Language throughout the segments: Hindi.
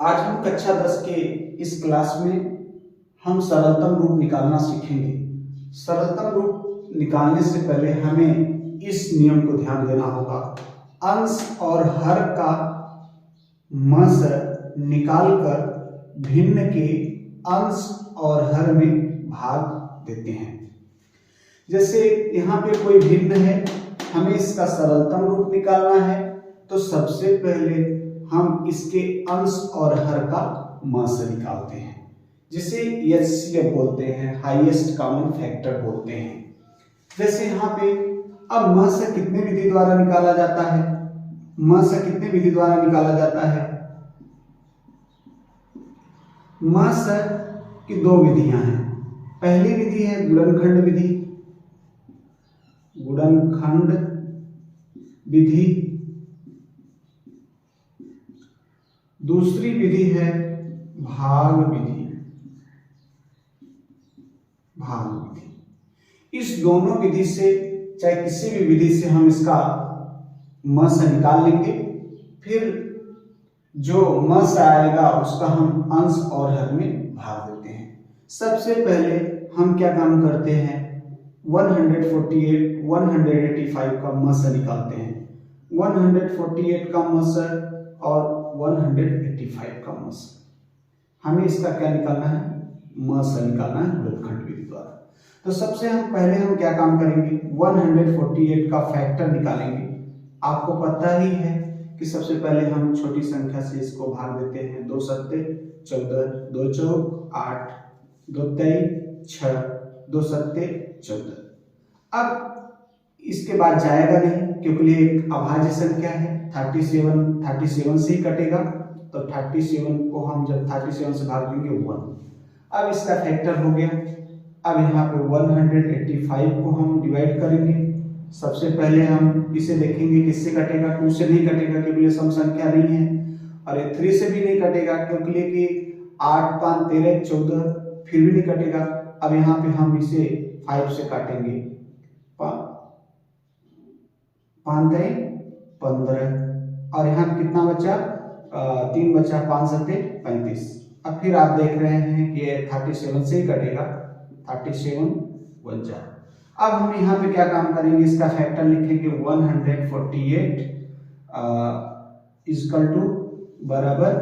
आज हम कक्षा 10 के इस क्लास में हम सरलतम रूप निकालना सीखेंगे। सरलतम रूप निकालने से पहले हमें इस नियम को ध्यान देना होगा। अंश और हर का म से निकालकर भिन्न के अंश और हर में भाग देते हैं। जैसे यहाँ पे कोई भिन्न है, हमें इसका सरलतम रूप निकालना है, तो सबसे पहले हम इसके अंश और हर का म से निकालते हैं, जिसे एचसीएफ बोलते हैं, हाईएस्ट कॉमन फैक्टर बोलते हैं। जैसे यहाँ पे अब म से कितने विधि द्वारा निकाला जाता है? म से कितने विधि द्वारा निकाला जाता है? म से की दो विधियां हैं। पहली विधि है गुणनखंड विधि, गुणनखंड विधि। दूसरी विधि है भाग विधि, भाग विधि। इस दोनों विधि से, चाहे किसी भी विधि से, हम इसका म से निकाल लेंगे। फिर जो म से आएगा उसका हम अंश और हर में भाग देते हैं। सबसे पहले हम क्या काम करते हैं? 148, 185 का म से निकालते हैं। 148 का म से और 185 का म से हमें इसका क्या निकालना है? म से निकालना है गुणनखंड विधि द्वारा। तो सबसे पहले हम क्या काम करेंगे? 148 का फैक्टर निकालेंगे। आपको पता ही है कि सबसे पहले हम छोटी संख्या से इसको भाग देते हैं। 2 सत्ते 14, 2 चौक 8, 2 तेई 6, 2 सत्ते 14। अब इसके बाद जाएगा नहीं, क्योंकि ये एक अभाज्य संख्या है। 37 से ही कटेगा, तो 37 को हम जब 37 से भाग देंगे 1। अब इसका फैक्टर हो गया। अब यहाँ पे 185 को हम डिवाइड करेंगे। सबसे पहले हम इसे देखेंगे किससे कटेगा। 2 से नहीं कटेगा क्योंकि ये सम संख्या नहीं है, और ये 3 से भी नहीं कटेगा क्योंकि कि 8 5 13 14, फिर भी नहीं कटेगा। अब यहाँ पे हम इसे 5 से काटेंगे। 5 15, और यहाँ कितना बचा? 3 बचा। 5 सत्ते 35। अब फिर आप देख रहे हैं कि 37 से ही कटेगा। 37 बचा। अब हम यहाँ पे क्या काम करेंगे? इसका फैक्टर लिखेंगे। 148 इक्वल टू बराबर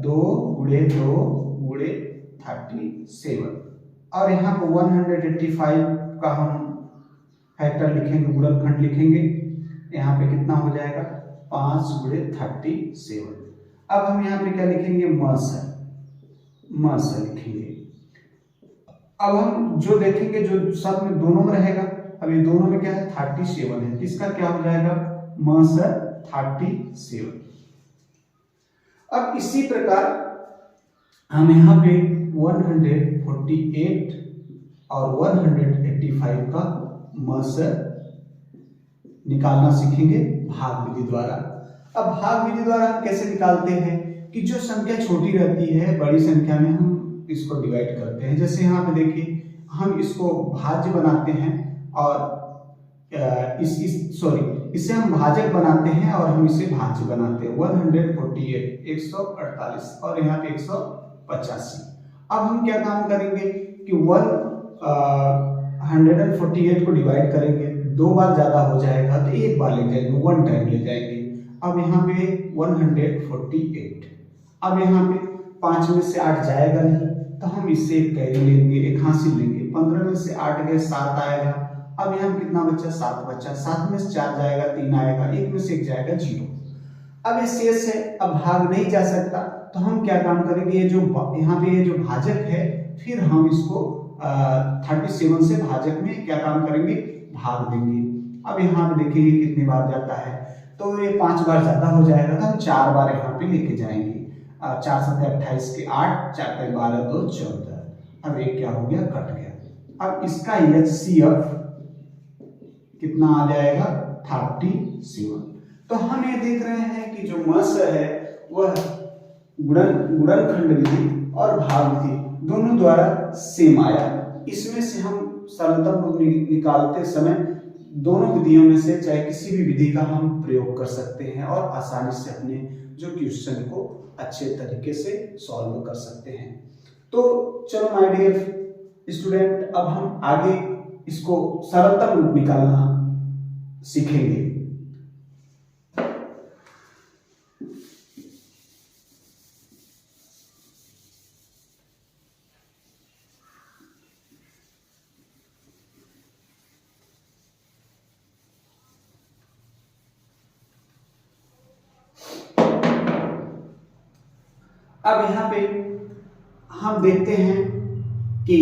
2 गुणे 2 गुणे 37, और यहाँ पे 185 का हम फैक्टर लिखेंगे, गुणनखंड लिखेंगे। यहाँ पे कितना हो जाएगा? 5 गुणे 37। अब हम यहाँ पे क्या लिखेंगे? म से लिखेंगे। अब हम जो देखेंगे, जो सब में दोनों में रहेगा। अब ये दोनों में क्या है? 37 है। इसका क्या हो जाएगा? म से 37। अब इसी प्रकार हम यहाँ पे 148 और 185 का म से निकालना सीखेंगे भाग विधि द्वारा। अब भाग विधि द्वारा हम कैसे निकालते हैं कि जो संख्या छोटी रहती है, बड़ी संख्या में हम इसको डिवाइड करते हैं। जैसे यहाँ पे देखिए, हम इसको भाज्य बनाते हैं और इसे हम भाजक बनाते हैं और हम इसे भाज्य बनाते हैं। 148 148 और यहाँ पे 185। अब हम क्या काम करेंगे कि 148 को डिवाइड करेंगे। 2 बार ज्यादा हो जाएगा तो एक बार ले जाएंगे, 1 टाइम ले जाएंगे। अब यहाँ पे 148। अब यहाँ पे 5 में से 8 जाएगा नहीं, तो हम इससे एक कैरी लेंगे, एक हासिल लेंगे। 15 में से 8 गए 7 आएगा। अब यहाँ कितना बचा? 7 बचा। 7 में से 4 जाएगा 3 आएगा, 1 में से 1 जाएगा 0। अब ये शेष है, अब भाग नहीं जा सकता, तो हम क्या काम करेंगे? ये जो यहाँ पे ये जो भाजक है, फिर हम इसको 37 से भाजक में क्या काम करेंगे? भाग देंगे। अब यहाँ पे देखिए कितनी बार जाता है, तो ये 5 बार ज्यादा हो जाएगा, तो हम 4 बार यहाँ पे लेके जाएंगे। 4 7 28 के 8, 4 3 12 2 14। अब ये क्या हो गया? कट गया। अब इसका HCF कितना आ जाएगा? 37। तो हम ये देख रहे हैं कि जो म से है वह गुणनखंड विधि और भाग विधि दोनों द्वारा सेम आया। इसमें से हम सरलतम रूप निकालते समय दोनों विधियों में से चाहे किसी भी विधि का हम प्रयोग कर सकते हैं और आसानी से अपने जो क्वेश्चन को अच्छे तरीके से सॉल्व कर सकते हैं। तो चलो माय डियर स्टूडेंट, अब हम आगे इसको सरलतम रूप निकालना सीखेंगे। अब यहाँ पे हम देखते हैं कि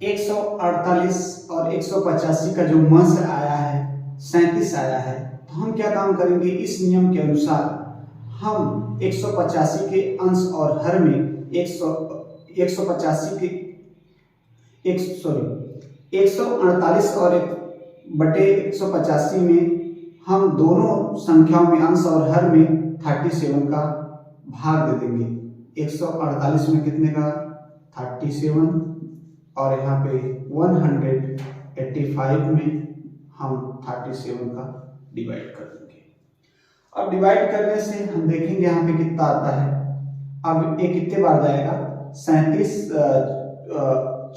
148 और 185 का जो मस आया है 37 आया है, तो हम क्या काम करेंगे, इस नियम के अनुसार हम 185 के अंश और हर में 148 और 1/185 में हम दोनों संख्याओं में अंश और हर में 37 का भाग दे देंगे। 148 में कितने का 37 और यहाँ पे 185 में हम 37 का डिवाइड कर देंगे। अब डिवाइड करने से हम देखेंगे यहाँ पे कितना आता है। अब ये कितने बार जाएगा, 37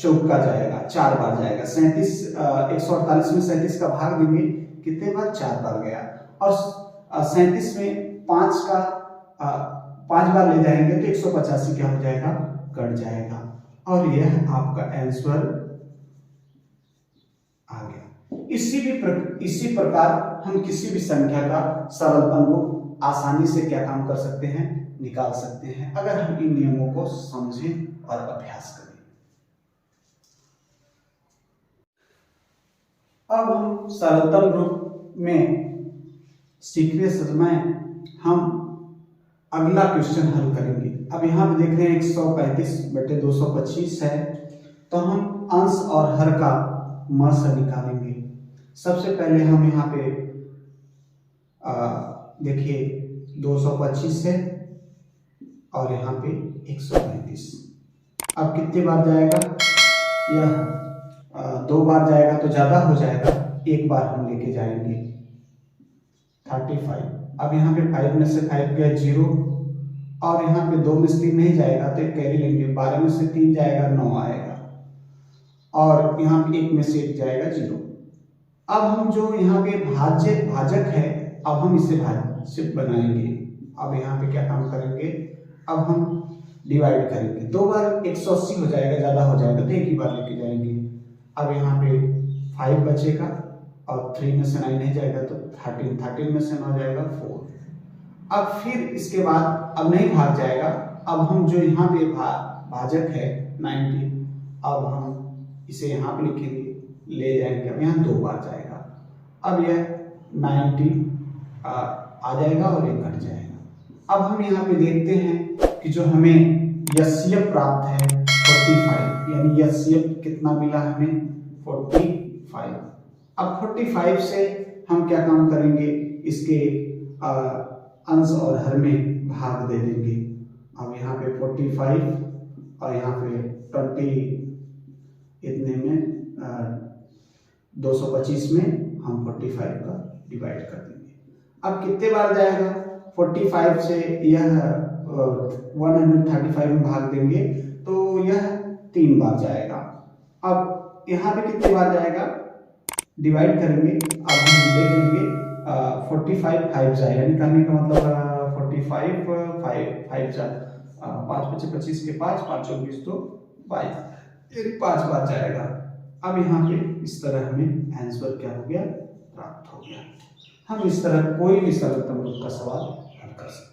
चौका जाएगा, 4 बार जाएगा। 148 में 37 का भाग देंगे, कितने बार, 4 बार गया। और 37 में 5 बार ले जाएंगे तो 185 क्या हो जाएगा, कट जाएगा। और यह आपका आंसर आ गया। इसी प्रकार हम किसी भी संख्या का सरलतम रूप आसानी से क्या काम कर सकते हैं, निकाल सकते हैं, अगर हम इन नियमों को समझें और अभ्यास करें। अब हम सरलतम रूप में सीखने समय हम अगला क्वेश्चन हल करेंगे। अब यहाँ पे देख रहे हैं 135/225 है, तो हम अंश और हर का मस निकालेंगे। सबसे पहले हम यहाँ पे देखिए 225 है और यहाँ पे 135। अब कितने बार जाएगा, यह 2 बार जाएगा तो ज्यादा हो जाएगा, 1 बार हम लेके जाएंगे 35। अब यहाँ पे 5 में से 5 गया 0 और यहाँ पे 2 में से 3 नहीं जाएगा तो कैरी लेंगे। 12 में से 3 जाएगा 9 आएगा और यहाँ पे 1 में से 1 जाएगा 0। अब हम जो यहाँ पे भाजक है, अब हम इसे भाज्य बनाएंगे। अब यहाँ पे क्या काम करेंगे, अब हम डिवाइड करेंगे। 2 बार 180 हो जाएगा, ज्यादा हो जाएगा तो 1 ही बार लेके जाएंगे। अब यहाँ पे 5 बचेगा और 3 में से 9 नहीं जाएगा तो 13 में से 9 जाएगा 4। अब फिर इसके बाद अब नहीं भाग जाएगा, अब हम जो यहाँ पे भाजक है 90, अब हम इसे यहाँ पे लिखेंगे, ले जाएंगे। अब यहाँ 2 बार जाएगा, अब यह 90 आ जाएगा और ये कट जाएगा। अब हम यहाँ पे देखते हैं कि जो हमें यस्यप प्राप्त है 45, यानी यस्यप कितना मिला हमें 45। अब 45 से हम क्या काम करेंगे, इसके अंश और हर में भाग दे देंगे। अब यहाँ पे 45 और यहाँ पे 20, इतने में 225 में हम 45 का डिवाइड कर देंगे। अब कितने बार जाएगा, 45 से यह 135 में भाग देंगे तो यह 3 बार जाएगा। अब यहाँ पे कितने बार जाएगा, डिवाइड करेंगे। अब हम देख लेंगे 45 5 जाएगा, निकालने का मतलब 45 5 5 5 25 के 5 5 24 तो 22, यानी 5 बार जाएगा। अब यहाँ पे इस तरह हमें आंसर क्या हो गया, प्राप्त हो गया। हम इस तरह कोई भी सरलतम रूप का सवाल हल कर सकते हैं।